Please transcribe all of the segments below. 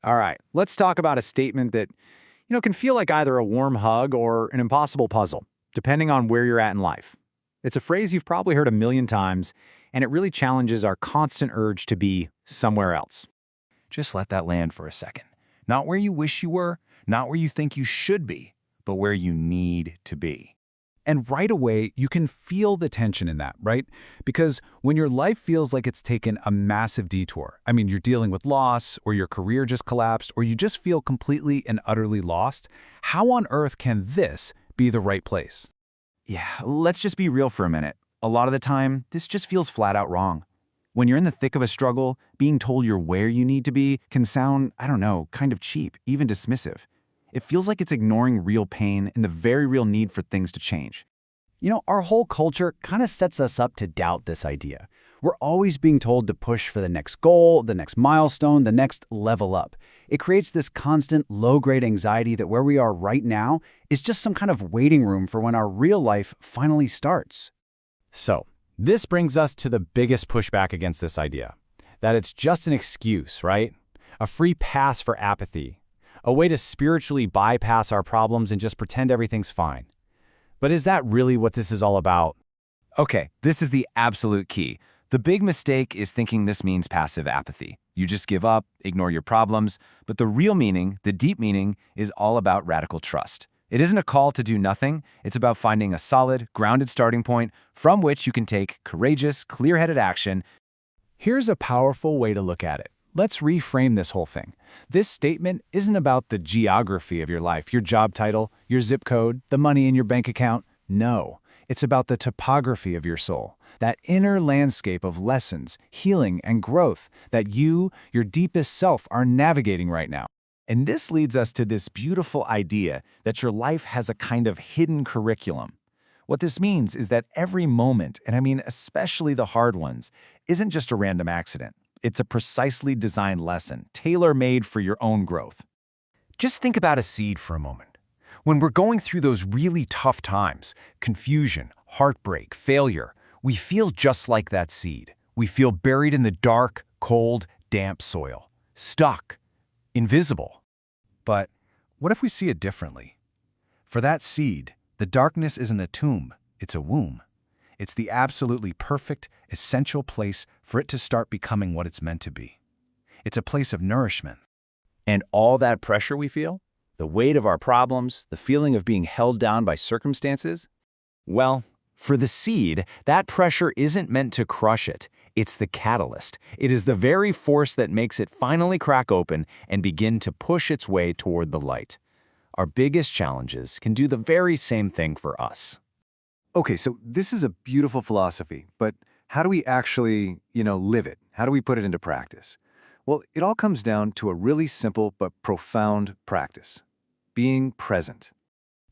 All right, let's talk about a statement that, can feel like either a warm hug or an impossible puzzle, depending on where you're at in life. It's a phrase you've probably heard a million times, and it really challenges our constant urge to be somewhere else. Just let that land for a second. Not where you wish you were, not where you think you should be, but where you need to be. And right away, you can feel the tension in that, right? Because when your life feels like it's taken a massive detour, you're dealing with loss, or your career just collapsed, or you just feel completely and utterly lost, how on earth can this be the right place? Yeah, let's just be real for a minute. A lot of the time, this just feels flat out wrong. When you're in the thick of a struggle, being told you're where you need to be can sound, kind of cheap, even dismissive. It feels like it's ignoring real pain and the very real need for things to change. Our whole culture kind of sets us up to doubt this idea. We're always being told to push for the next goal, the next milestone, the next level up. It creates this constant low-grade anxiety that where we are right now is just some kind of waiting room for when our real life finally starts. So, this brings us to the biggest pushback against this idea, that it's just an excuse, right? A free pass for apathy. A way to spiritually bypass our problems and just pretend everything's fine. But is that really what this is all about? Okay, this is the absolute key. The big mistake is thinking this means passive apathy. You just give up, ignore your problems, but the real meaning, the deep meaning, is all about radical trust. It isn't a call to do nothing, it's about finding a solid, grounded starting point from which you can take courageous, clear-headed action. Here's a powerful way to look at it. Let's reframe this whole thing. This statement isn't about the geography of your life, your job title, your zip code, the money in your bank account. No, it's about the topography of your soul, that inner landscape of lessons, healing, and growth that you, your deepest self, are navigating right now. And this leads us to this beautiful idea that your life has a kind of hidden curriculum. What this means is that every moment, and especially the hard ones, isn't just a random accident. It's a precisely designed lesson, tailor-made for your own growth. Just think about a seed for a moment. When we're going through those really tough times, confusion, heartbreak, failure, we feel just like that seed. We feel buried in the dark, cold, damp soil, stuck, invisible. But what if we see it differently? For that seed, the darkness isn't a tomb, it's a womb. It's the absolutely perfect, essential place for it to start becoming what it's meant to be. It's a place of nourishment. And all that pressure we feel, the weight of our problems, the feeling of being held down by circumstances, well, for the seed, that pressure isn't meant to crush it. It's the catalyst. It is the very force that makes it finally crack open and begin to push its way toward the light. Our biggest challenges can do the very same thing for us. Okay, so this is a beautiful philosophy, but how do we actually, live it? How do we put it into practice? Well, it all comes down to a really simple but profound practice: being present.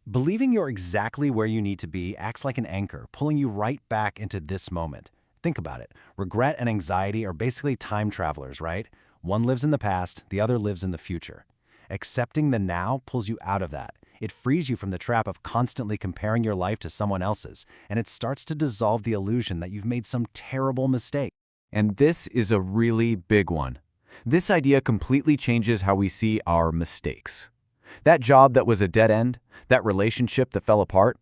Believing you're exactly where you need to be acts like an anchor, pulling you right back into this moment. Think about it. Regret and anxiety are basically time travelers, right? One lives in the past, the other lives in the future. Accepting the now pulls you out of that. It frees you from the trap of constantly comparing your life to someone else's, and it starts to dissolve the illusion that you've made some terrible mistake. And this is a really big one. This idea completely changes how we see our mistakes. That job that was a dead end, that relationship that fell apart,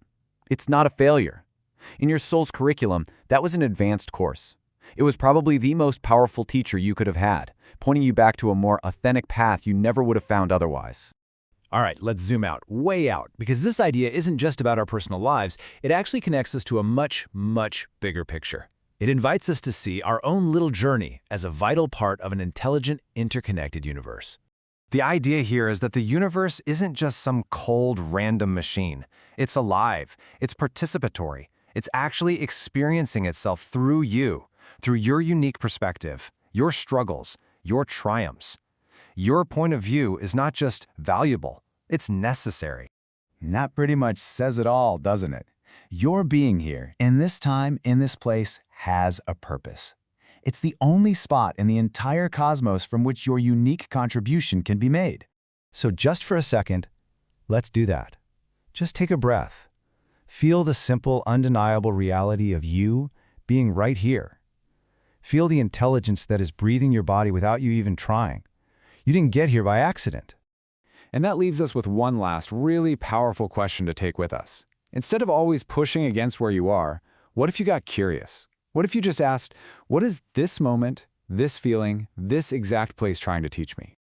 it's not a failure. In your soul's curriculum, that was an advanced course. It was probably the most powerful teacher you could have had, pointing you back to a more authentic path you never would have found otherwise. All right, let's zoom out, way out, because this idea isn't just about our personal lives. It actually connects us to a much, much bigger picture. It invites us to see our own little journey as a vital part of an intelligent, interconnected universe. The idea here is that the universe isn't just some cold, random machine. It's alive. It's participatory. It's actually experiencing itself through you, through your unique perspective, your struggles, your triumphs. Your point of view is not just valuable, it's necessary. And that pretty much says it all, doesn't it? Your being here, in this time, in this place, has a purpose. It's the only spot in the entire cosmos from which your unique contribution can be made. So just for a second, let's do that. Just take a breath. Feel the simple, undeniable reality of you being right here. Feel the intelligence that is breathing your body without you even trying. You didn't get here by accident. And that leaves us with one last really powerful question to take with us. Instead of always pushing against where you are, what if you got curious? What if you just asked, what is this moment, this feeling, this exact place trying to teach me?